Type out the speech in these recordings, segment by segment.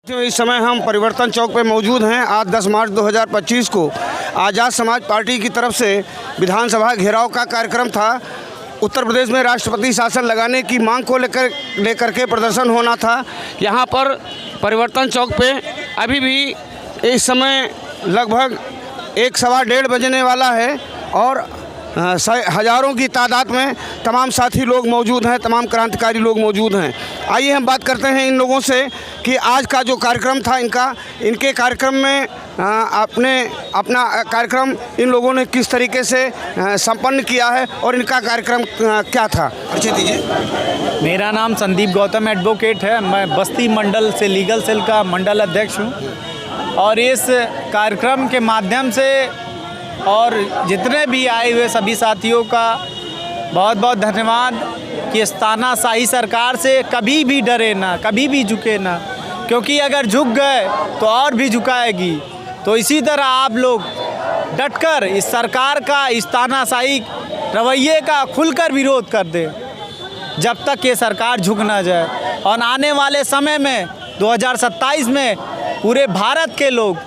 इस समय हम परिवर्तन चौक पे मौजूद हैं। आज 10 मार्च 2025 को आज़ाद समाज पार्टी की तरफ से विधानसभा घेराव का कार्यक्रम था। उत्तर प्रदेश में राष्ट्रपति शासन लगाने की मांग को लेकर के प्रदर्शन होना था। यहाँ पर परिवर्तन चौक पे अभी भी इस समय लगभग 1-1:15 बजने वाला है और हज़ारों की तादाद में तमाम साथी लोग मौजूद हैं, तमाम क्रांतिकारी लोग मौजूद हैं। आइए हम बात करते हैं इन लोगों से कि आज का जो कार्यक्रम था इनके कार्यक्रम में अपना कार्यक्रम इन लोगों ने किस तरीके से संपन्न किया है और इनका कार्यक्रम क्या था। परिचय दीजिए। मेरा नाम संदीप गौतम एडवोकेट है। मैं बस्ती मंडल से लीगल सेल का मंडल अध्यक्ष हूँ और इस कार्यक्रम के माध्यम से और जितने भी आए हुए सभी साथियों का बहुत बहुत धन्यवाद कि इस तानाशाही सरकार से कभी भी डरे ना, कभी भी झुके ना, क्योंकि अगर झुक गए तो और भी झुकाएगी। तो इसी तरह आप लोग डटकर इस सरकार का, इस तानाशाही रवैये का खुलकर विरोध कर दें जब तक ये सरकार झुक ना जाए। और आने वाले समय में 2027 में पूरे भारत के लोग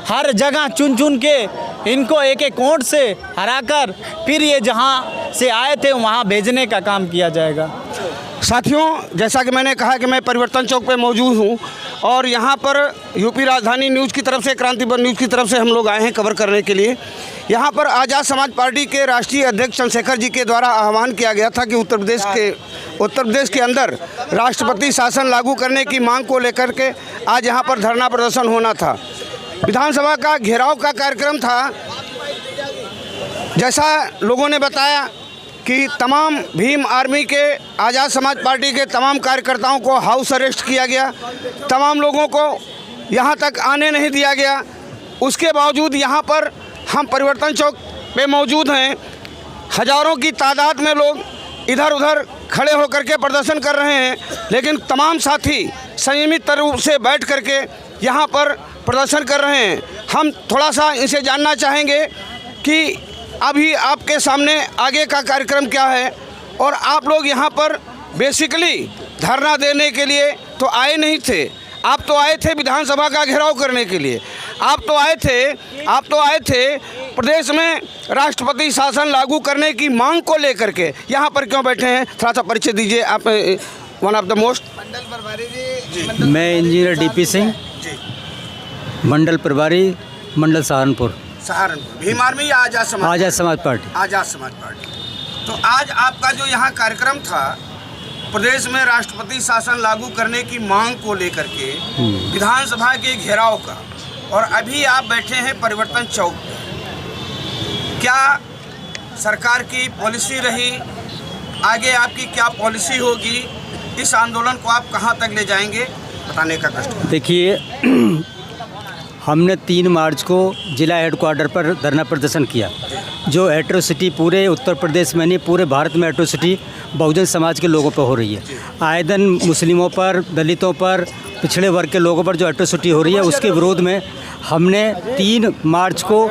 हर जगह चुन चुन के इनको एक एक वोट से हराकर फिर ये जहां से आए थे वहां भेजने का काम किया जाएगा। साथियों, जैसा कि मैंने कहा कि मैं परिवर्तन चौक पे मौजूद हूं और यहां पर यूपी राजधानी न्यूज़ की तरफ से, क्रांतिपुर न्यूज़ की तरफ से हम लोग आए हैं कवर करने के लिए। यहां पर आज़ाद समाज पार्टी के राष्ट्रीय अध्यक्ष चंद्रशेखर जी के द्वारा आह्वान किया गया था कि उत्तर प्रदेश के अंदर राष्ट्रपति शासन लागू करने की मांग को लेकर के आज यहाँ पर धरना प्रदर्शन होना था। विधानसभा का घेराव का कार्यक्रम था। जैसा लोगों ने बताया कि तमाम भीम आर्मी के, आज़ाद समाज पार्टी के तमाम कार्यकर्ताओं को हाउस अरेस्ट किया गया, तमाम लोगों को यहाँ तक आने नहीं दिया गया। उसके बावजूद यहाँ पर हम परिवर्तन चौक पे मौजूद हैं। हज़ारों की तादाद में लोग इधर उधर खड़े होकर के प्रदर्शन कर रहे हैं, लेकिन तमाम साथी संयमित रूप से बैठ करके यहाँ पर प्रदर्शन कर रहे हैं। हम थोड़ा सा इनसे जानना चाहेंगे कि अभी आपके सामने आगे का कार्यक्रम क्या है और आप लोग यहाँ पर बेसिकली धरना देने के लिए तो आए नहीं थे। आप तो आए थे विधानसभा का घेराव करने के लिए। आप तो आए थे प्रदेश में राष्ट्रपति शासन लागू करने की मांग को लेकर के। यहाँ पर क्यों बैठे हैं, थोड़ा सा परिचय दीजिए। आप वन ऑफ द मोस्ट। मैं इंजीनियर डीपी सिंह, मंडल प्रभारी, मंडल सहारनपुर। भीम आर्मी या आज़ाद समाज पार्टी। आज़ाद समाज पार्टी। तो आज आपका जो यहाँ कार्यक्रम था प्रदेश में राष्ट्रपति शासन लागू करने की मांग को लेकर के विधानसभा के घेराव का, और अभी आप बैठे हैं परिवर्तन चौक पे। क्या सरकार की पॉलिसी रही, आगे आपकी क्या पॉलिसी होगी, इस आंदोलन को आप कहाँ तक ले जाएंगे, बताने का कष्ट। देखिए, हमने 3 मार्च को जिला हेडक्वार्टर पर धरना प्रदर्शन किया। जो एट्रोसिटी पूरे उत्तर प्रदेश में नहीं, पूरे भारत में एट्रोसिटी बहुजन समाज के लोगों पर हो रही है। आए दिन मुस्लिमों पर, दलितों पर, पिछड़े वर्ग के लोगों पर जो एट्रोसिटी हो रही है, उसके विरोध में हमने 3 मार्च को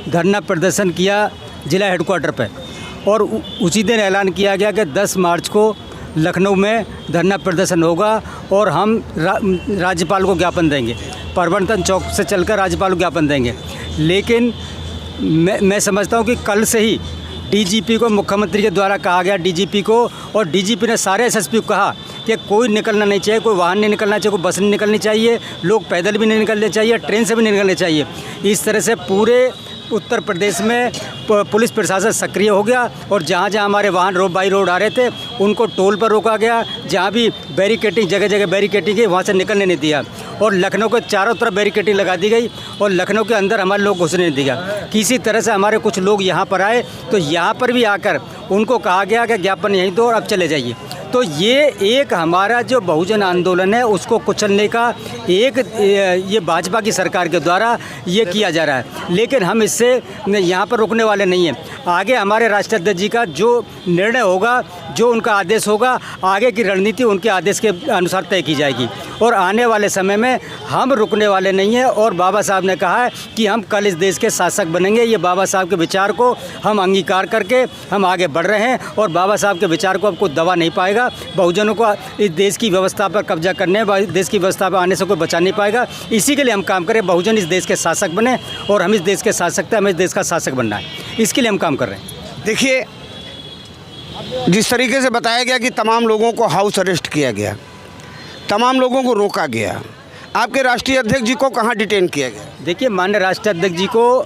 धरना प्रदर्शन किया जिला हेडक्वार्टर पर। और उसी दिन ऐलान किया गया कि 10 मार्च को लखनऊ में धरना प्रदर्शन होगा और हम राज्यपाल को ज्ञापन देंगे। परिवर्तन चौक से चलकर राज्यपाल को ज्ञापन देंगे। लेकिन मैं समझता हूँ कि कल से ही डीजीपी को, मुख्यमंत्री के द्वारा कहा गया डीजीपी को, और डीजीपी ने सारे एसएसपी को कहा कि कोई निकलना नहीं चाहिए, कोई वाहन नहीं निकलना चाहिए, कोई बस नहीं निकलनी चाहिए, लोग पैदल भी नहीं निकलने चाहिए, ट्रेन से भी नहीं निकलने चाहिए। इस तरह से पूरे उत्तर प्रदेश में पुलिस प्रशासन सक्रिय हो गया और जहाँ जहाँ हमारे वाहन बाई रोड आ रहे थे उनको टोल पर रोका गया। जहाँ भी बैरिकेटिंग, जगह जगह बैरिकेटिंग है, वहाँ से निकलने नहीं दिया। और लखनऊ के चारों तरफ बैरिकेटिंग लगा दी गई और लखनऊ के अंदर हमारे लोग घुसने नहीं दिया। किसी तरह से हमारे कुछ लोग यहाँ पर आए तो यहाँ पर भी आकर उनको कहा गया कि ज्ञापन यहीं दो और अब चले जाइए। तो ये एक हमारा जो बहुजन आंदोलन है उसको कुचलने का एक ये भाजपा की सरकार के द्वारा ये किया जा रहा है। लेकिन हम इससे यहाँ पर रुकने वाले नहीं हैं। आगे हमारे राष्ट्राध्यक्ष जी का जो निर्णय होगा, जो उनका आदेश होगा, आगे की रणनीति उनके आदेश के अनुसार तय की जाएगी। और आने वाले समय में हम रुकने वाले नहीं हैं। और बाबा साहब ने कहा है कि हम कल इस देश के शासक बनेंगे। ये बाबा साहब के विचार को हम अंगीकार करके हम आगे बढ़ रहे हैं और बाबा साहब के विचार को अब कोई दबा नहीं पाएगा। पाएगा, बहुजनों को इस देश की व्यवस्था पर कब्जा करने, देश की व्यवस्था पर आने से कोई बचा नहीं पाएगा। इसी के लिए हम काम करें, बहुजन इस देश के शासक बने और हम इस देश के शासक थे, हमें इस देश का शासक बनना है, इसके लिए हम काम कर रहे हैं। देखिए, जिस तरीके से बताया गया कि तमाम लोगों को हाउस अरेस्ट किया गया, तमाम लोगों को रोका गया, आपके राष्ट्रीय अध्यक्ष जी को कहाँ डिटेन किया गया? देखिए, माननीय राष्ट्रीय अध्यक्ष जी को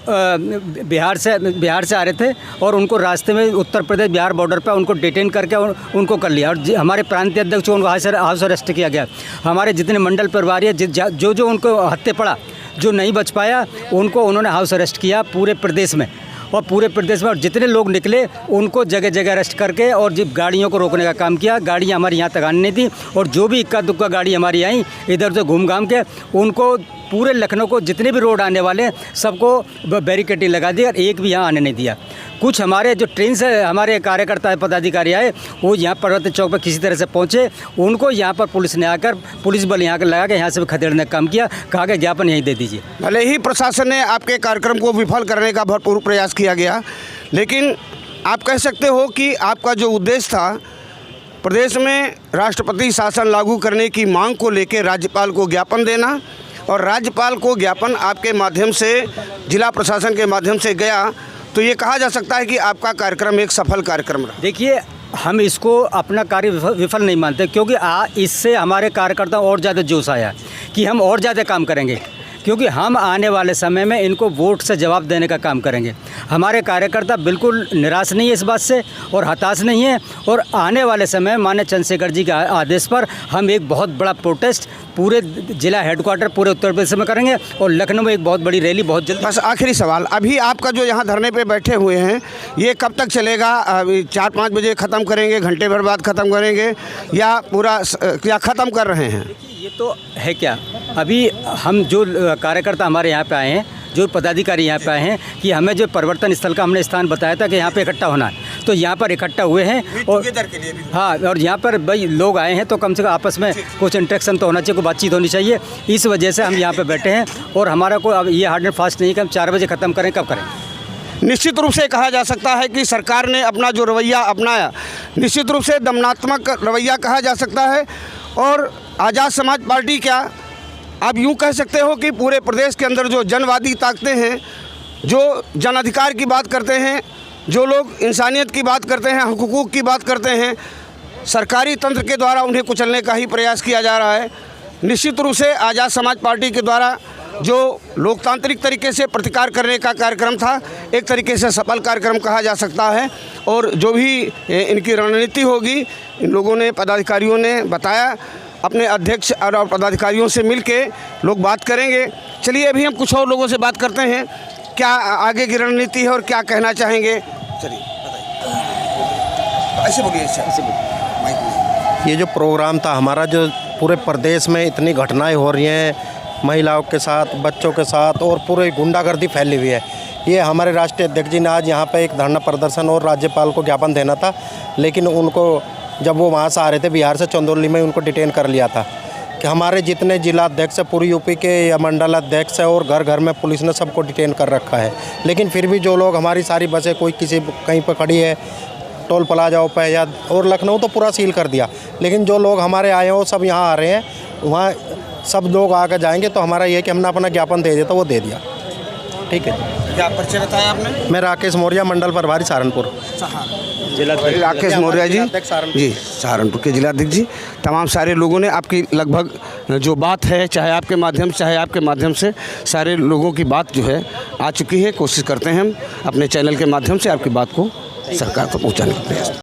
बिहार से आ रहे थे और उनको रास्ते में उत्तर प्रदेश बिहार बॉर्डर पर उनको डिटेन करके उनको कर लिया और हमारे प्रांतीय अध्यक्ष को उनको हाउस अरेस्ट किया गया। हमारे जितने मंडल प्रभारी है, जो उनको हत्थे पड़ा, जो नहीं बच पाया, उन्होंने हाउस अरेस्ट किया पूरे प्रदेश में, और पूरे प्रदेश में और जितने लोग निकले उनको जगह जगह अरेस्ट करके और जिन गाड़ियों को रोकने का काम किया। गाड़ियाँ हमारी यहाँ तक आने नहीं थी और जो भी इक्का दुक्का गाड़ी हमारी आई इधर उधर घूम घाम के उनको पूरे लखनऊ को जितने भी रोड आने वाले सबको बैरिकेडिंग लगा दी और एक भी यहाँ आने नहीं दिया। कुछ हमारे जो ट्रेन से हमारे कार्यकर्ता पदाधिकारी आए, वो यहाँ पर्वत चौक पर किसी तरह से पहुँचे, उनको यहाँ पर पुलिस ने आकर पुलिस बल यहाँ लगा के यहाँ से खदेड़ने का काम किया, कहा कि ज्ञापन यहीं दे दीजिए। भले ही प्रशासन ने आपके कार्यक्रम को विफल करने का भरपूर प्रयास किया गया, लेकिन आप कह सकते हो कि आपका जो उद्देश्य था प्रदेश में राष्ट्रपति शासन लागू करने की मांग को लेकर राज्यपाल को ज्ञापन देना, और राज्यपाल को ज्ञापन आपके माध्यम से जिला प्रशासन के माध्यम से गया, तो ये कहा जा सकता है कि आपका कार्यक्रम एक सफल कार्यक्रम रहा। देखिए, हम इसको अपना कार्य विफल नहीं मानते, क्योंकि इससे हमारे कार्यकर्ता और ज़्यादा जोश आया कि हम और ज़्यादा काम करेंगे, क्योंकि हम आने वाले समय में इनको वोट से जवाब देने का काम करेंगे। हमारे कार्यकर्ता बिल्कुल निराश नहीं है इस बात से और हताश नहीं है, और आने वाले समय माननीय चंद्रशेखर जी के आदेश पर हम एक बहुत बड़ा प्रोटेस्ट पूरे जिला हेडक्वार्टर पूरे उत्तर प्रदेश में करेंगे और लखनऊ में एक बहुत बड़ी रैली बहुत जल्द। बस आखिरी सवाल, अभी आपका जो यहाँ धरने पे बैठे हुए हैं ये कब तक चलेगा? 4-5 बजे ख़त्म करेंगे, घंटे भर बाद ख़त्म करेंगे, या पूरा या ख़त्म कर रहे हैं? ये तो है क्या, अभी हम जो कार्यकर्ता हमारे यहाँ पे आए हैं, जो पदाधिकारी यहाँ पे आए हैं कि हमें जो परिवर्तन स्थल का हमने स्थान बताया था कि यहाँ पे इकट्ठा होना है, तो यहाँ पर इकट्ठा हुए हैं और हाँ, और यहाँ पर भाई लोग आए हैं तो कम से कम आपस में कुछ इंटरेक्शन तो होना चाहिए, कोई बातचीत होनी चाहिए। इस वजह से हम यहाँ पर बैठे हैं और हमारा कोई अब ये हार्ड एंड फास्ट नहीं कि हम 4 बजे ख़त्म करें, कब करें। निश्चित रूप से कहा जा सकता है कि सरकार ने अपना जो रवैया अपनाया, निश्चित रूप से दमनात्मक रवैया कहा जा सकता है, और आज़ाद समाज पार्टी क्या, आप यूँ कह सकते हो कि पूरे प्रदेश के अंदर जो जनवादी ताकतें हैं, जो जन अधिकार की बात करते हैं, जो लोग इंसानियत की बात करते हैं, हुकूक की बात करते हैं, सरकारी तंत्र के द्वारा उन्हें कुचलने का ही प्रयास किया जा रहा है। निश्चित रूप से आज़ाद समाज पार्टी के द्वारा जो लोकतांत्रिक तरीके से प्रतिकार करने का कार्यक्रम था, एक तरीके से सफल कार्यक्रम कहा जा सकता है, और जो भी इनकी रणनीति होगी, इन लोगों ने पदाधिकारियों ने बताया, अपने अध्यक्ष और पदाधिकारियों से मिलके लोग बात करेंगे। चलिए अभी हम कुछ और लोगों से बात करते हैं, क्या आगे की रणनीति है और क्या कहना चाहेंगे। चलिए बताइए, ऐसे बोलिए। ये जो प्रोग्राम था हमारा, जो पूरे प्रदेश में इतनी घटनाएं हो रही हैं महिलाओं के साथ, बच्चों के साथ, और पूरे गुंडागर्दी फैली हुई है, ये हमारे राष्ट्रीय अध्यक्ष जी ने आज यहाँ पे एक धरना प्रदर्शन और राज्यपाल को ज्ञापन देना था, लेकिन उनको जब वो वहाँ से आ रहे थे बिहार से, चंदौली में उनको डिटेन कर लिया था। कि हमारे जितने जिला अध्यक्ष है पूरी यूपी के या मंडल अध्यक्ष है, और घर घर में पुलिस ने सबको डिटेन कर रखा है, लेकिन फिर भी जो लोग, हमारी सारी बसें कोई किसी कहीं पर खड़ी है टोल प्लाजाओं पे या, और लखनऊ तो पूरा सील कर दिया, लेकिन जो लोग हमारे आए हैं वो सब यहाँ आ रहे हैं, वहाँ सब लोग आकर जाएंगे, तो हमारा ये है कि हमने अपना ज्ञापन दे दिया, तो वो दे दिया। ठीक है। क्या परिचय बताया आपने? मैं राकेश मौर्य, मंडल प्रभारी सहारनपुर। राकेश मौर्य जी सहारनपुर के जिलाध्यक्ष जी। तमाम सारे लोगों ने आपकी लगभग जो बात है, चाहे आपके माध्यम से चाहे आपके माध्यम से, सारे लोगों की बात जो है आ चुकी है। कोशिश करते हैं हम अपने चैनल के माध्यम से आपकी बात को सरकार को पहुंचाने का प्रयास।